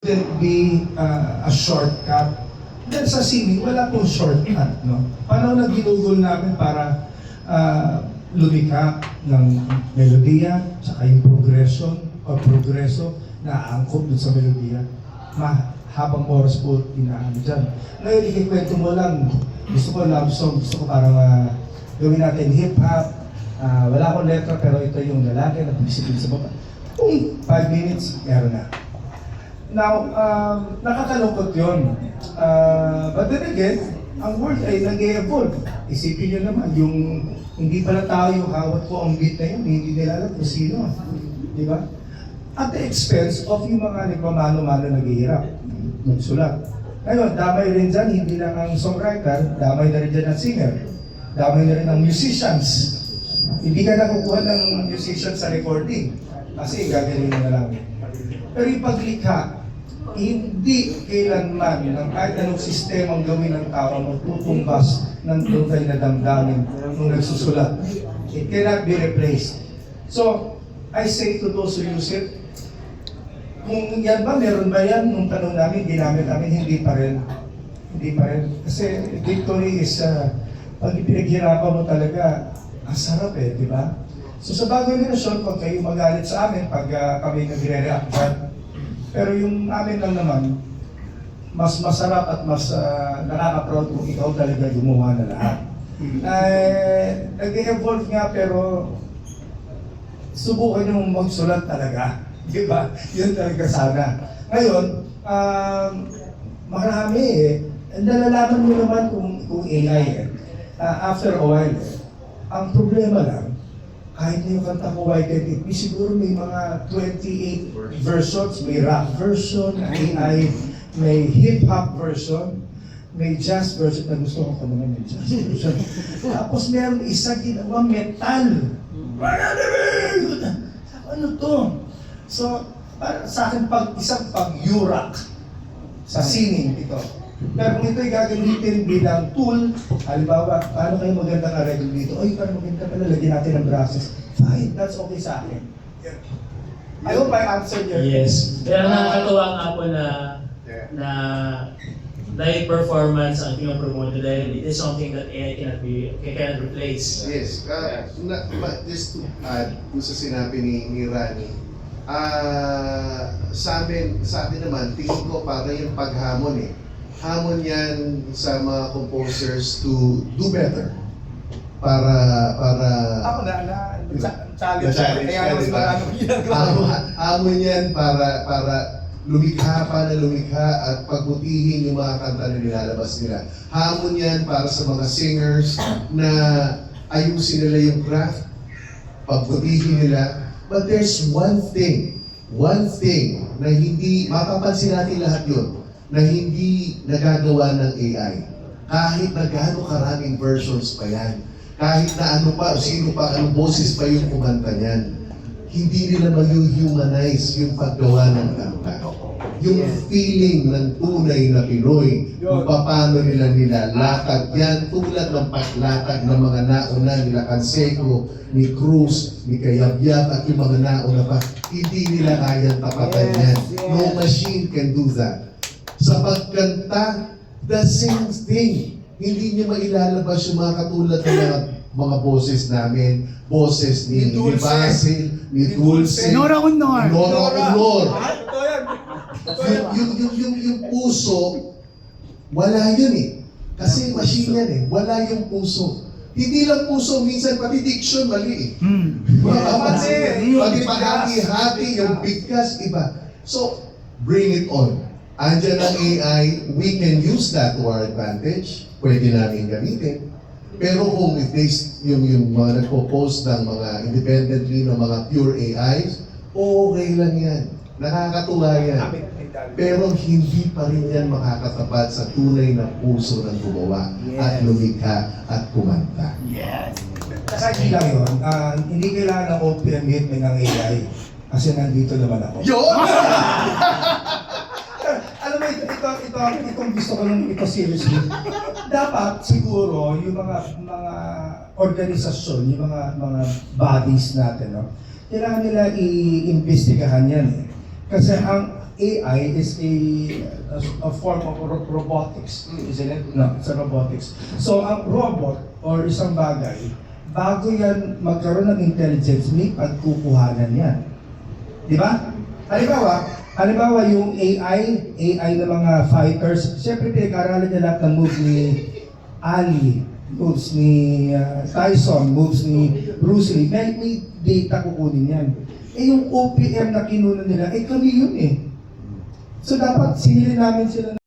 Shouldn't be a shortcut. Dahil sa singing, wala pong shortcut, no? Paano na ginugol namin para lumikha ng melodiya, saka yung progreso na aangkop dun sa melodiya. Habang oras po inaano dyan. Ngayon, ikikwento mo lang, gusto ko love song, gusto ko parang gawin natin hip-hop. Wala akong letra, pero ito yung lalaki na bisikin sa baba. 5 minutes, meron na. Now, nakakalungkot yun. But then again, ang world ay nag-e-evolve. Isipin nyo naman, yung hindi pala tao yung hawat ko ang beat na yun, hindi nila alam kung sino. Di ba? At the expense of yung mga nagmamano-mano naghihirap, magsulat. Ngayon, damay rin dyan, hindi lang ang songwriter, damay na rin dyan ang singer, damay na rin ang musicians. Hindi ka nakukuha ng musician sa recording, kasi gagaling mo na lang. Pero yung paglikha, hindi kailanman ng kahit anong sistemang gawin ng tao magtutumbas ng tunay na damdamin nung nagsusulat. It cannot be replaced. So, I say to those who use it, kung yan ba, meron ba yan? Nung tanong namin, ginamit namin, hindi pa rin. Hindi pa rin. Kasi victory is, pag ipinaghirapan mo talaga, ang sarap di ba? So sa bagong henerasyon, pag kayo magalit sa amin, pag kami nagre-react dyan, pero yung amin lang naman, mas masarap at mas nakaka-proud kung ikaw talaga gumawa na lahat. Nag-evolve nga pero subukan nyo magsulat talaga. Di ba? Yun talaga sana. Ngayon, marami nalalaman mo naman kung AI after a while, ang problema lang, kahit na yung kanta ko Why Can't It Be, siguro may mga 28 versions, may rap version, may hip-hop version, may jazz version, na gusto ko naman may jazz version. Tapos meron isang ginawa metal. Ano to? So, para sa akin, isang pag-yurak sa singing ito. Pero kung ito'y gagamitin bilang tool, halimbawa, paano kayo magandang arreglo dito? Oy, parang maganda pala, lagyan natin ng brasses. Fine, that's okay sa akin. I hope I answered your Yes. Kaya nakakatuwa nga po na live performance ang pinopromote dahil it is something that AI cannot replace. Yes. Just to add kung sa sinabi ni Rani, sa atin naman, tingin ko para yung paghamon hamon yan sa mga composers to do better. Para ako challenge kaya mas maraming ginagawa. Hamon yan para lumikha at pagbutihin yung mga kanta na nilalabas nila. Hamon yan para sa mga singers na ayusin nila yung craft, pagbutihin nila. But there's one thing na hindi, mapapansin natin lahat yun, na hindi nagagawa ng AI. Kahit na gaano karaming versions pa yan, kahit na ano pa, sino pa, anong boses pa yung kumanta niyan, hindi nila mag-humanize yung paggawa ng kanta. Yung feeling ng tunay na Pinoy, kung paano nila nilalatag yan, tulad ng paglatag ng mga nauna nila Canseco, ni Cruz, ni Cayabyab, at yung mga nauna pa, hindi nila kayang tapatan yan. No machine can do that. Sa pagkanta, the same thing. Hindi niya mailalabas yung mga katulad ng mga boses namin, boses ni Basil, ni Dulce, Nora Honor. Yung puso, wala yun Kasi machine yan Wala yung puso. Hindi lang puso, minsan pati diction mali Pati pahati-hati, yung bigkas, iba. So, bring it on. Andiyan ang AI, we can use that to our advantage. Pwede namin gamitin. Pero kung yung mga nagpo-post ng mga independently ng mga pure AIs, okay lang yan. Nakakatuwa yan. Pero hindi pa rin yan makakatapat sa tunay na puso ng gumawa at lumikha at kumanta. Yes. Saka hindi lang yun, hindi kailangan ng open commitment ng AI kasi nandito naman ako. Alam mo, itong gusto ko lang ito seriously. Dapat siguro yung mga organisasyon, yung mga bodies natin, kailangan nila i-investigahan yan Kasi ang AI is a form of robotics, isn't it? No, it's a robotics. So ang robot or isang bagay, bago yan magkaroon ng intelligence, may pagkukuhanan yan. Di ba? Halimbawa yung AI ng mga fighters, siyempre pinag-aralan niya lahat ng moves ni Ali, moves ni Tyson, moves ni Bruce Lee. May data kukunin yan. Yung OPM na kinunan nila, kami yun eh. So dapat sinili namin sila